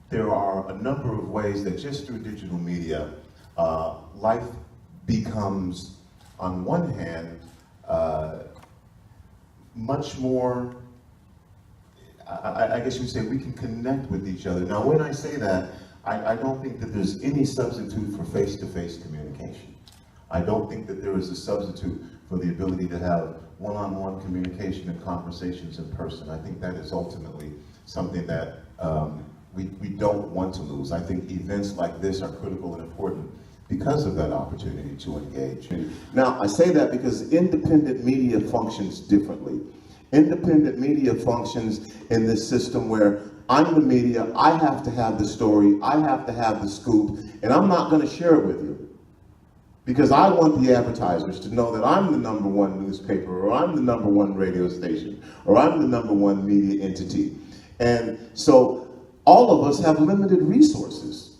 there are a number of ways that just through digital media, life becomes, on one hand, much more, I guess you would say, we can connect with each other. Now, when I say that, I don't think that there's any substitute for face-to-face communication. I don't think that there is a substitute for the ability to have one-on-one communication and conversations in person. I think that is ultimately something that we don't want to lose. I think events like this are critical and important because of that opportunity to engage. Now, I say that because independent media functions differently. Independent media functions in this system where I'm the media, I have to have the story, I have to have the scoop, and I'm not going to share it with you. Because I want the advertisers to know that I'm the #1 newspaper, or I'm the #1 radio station, or I'm the #1 media entity. And so all of us have limited resources.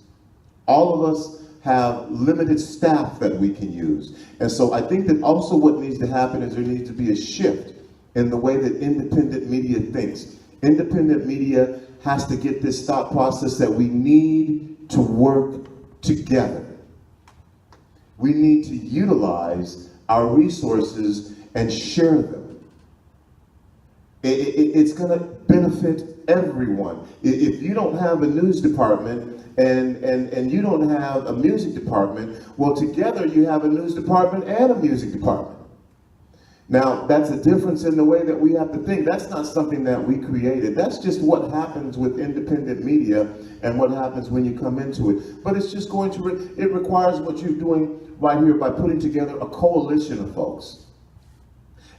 All of us have limited staff that we can use. And so I think that also what needs to happen is there needs to be a shift in the way that independent media thinks. Independent media has to get this thought process that we need to work together. We need to utilize our resources and share them. It's going to benefit everyone. If you don't have a news department and you don't have a music department, well, together you have a news department and a music department. Now, that's a difference in the way that we have to think. That's not something that we created. That's just what happens with independent media and what happens when you come into it. But it's just going to, it requires what you're doing right here by putting together a coalition of folks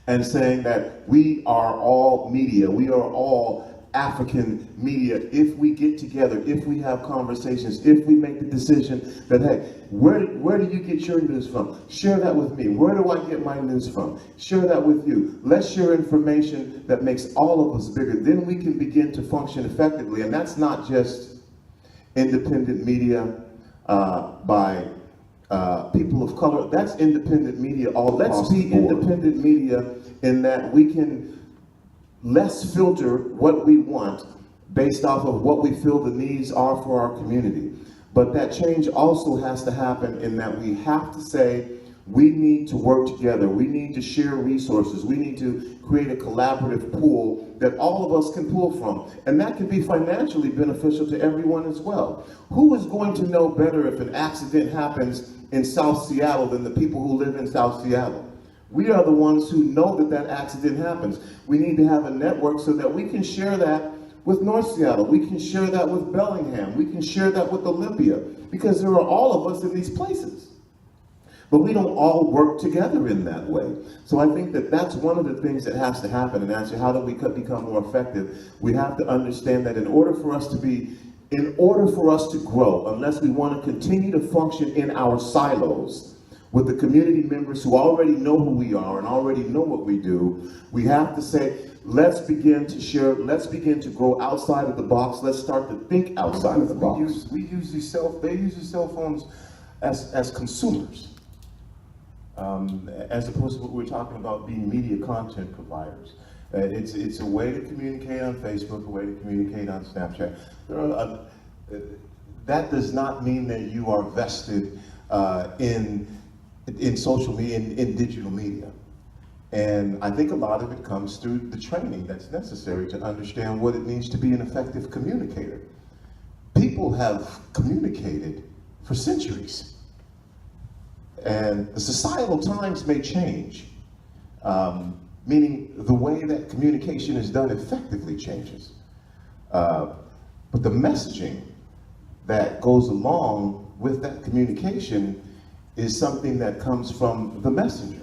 and saying that we are all media, we are all African media. If we get together, if we have conversations, if we make the decision that, hey, where do you get your news from? Share that with me. Where do I get my news from? Share that with you. Let's share information that makes all of us bigger. Then we can begin to function effectively. And that's not just independent media by people of color. That's independent media all across the board. Let's be independent media in that we can less filter what we want based off of what we feel the needs are for our community. But that change also has to happen in that we have to say, we need to work together. We need to share resources. We need to create a collaborative pool that all of us can pull from. And that can be financially beneficial to everyone as well. Who is going to know better if an accident happens in South Seattle than the people who live in South Seattle? We are the ones who know that that accident happens. We need to have a network so that we can share that with North Seattle. We can share that with Bellingham. We can share that with Olympia, because there are all of us in these places. But we don't all work together in that way. So I think that that's one of the things that has to happen. And actually, how do we become more effective? We have to understand that in order for us to grow, unless we want to continue to function in our silos, with the community members who already know who we are and already know what we do, we have to say, let's begin to share, let's begin to grow outside of the box, let's start to think outside of the box. They use these cell phones as consumers, as opposed to what we're talking about being media content providers. It's a way to communicate on Facebook, a way to communicate on Snapchat. That does not mean that you are vested in social media, in digital media. And I think a lot of it comes through the training that's necessary to understand what it means to be an effective communicator. People have communicated for centuries. And the societal times may change, meaning the way that communication is done effectively changes. But the messaging that goes along with that communication is something that comes from the messenger.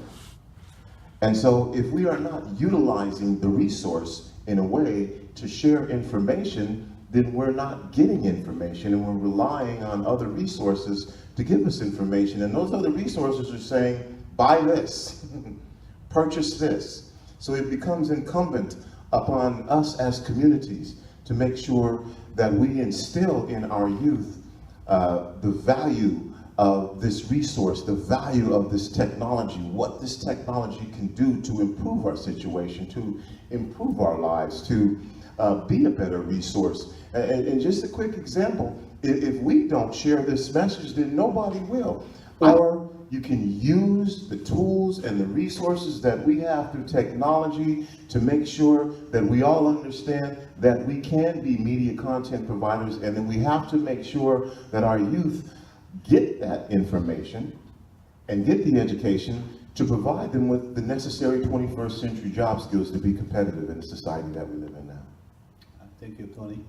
And so if we are not utilizing the resource in a way to share information, then we're not getting information, and we're relying on other resources to give us information. And those other resources are saying, buy this, purchase this. So it becomes incumbent upon us as communities to make sure that we instill in our youth the value of this resource, the value of this technology, what this technology can do to improve our situation, to improve our lives, to be a better resource. And just a quick example, if we don't share this message, then nobody will. Or you can use the tools and the resources that we have through technology to make sure that we all understand that we can be media content providers, and then we have to make sure that our youth get that information and get the education to provide them with the necessary 21st century job skills to be competitive in the society that we live in now. Thank you, Tony.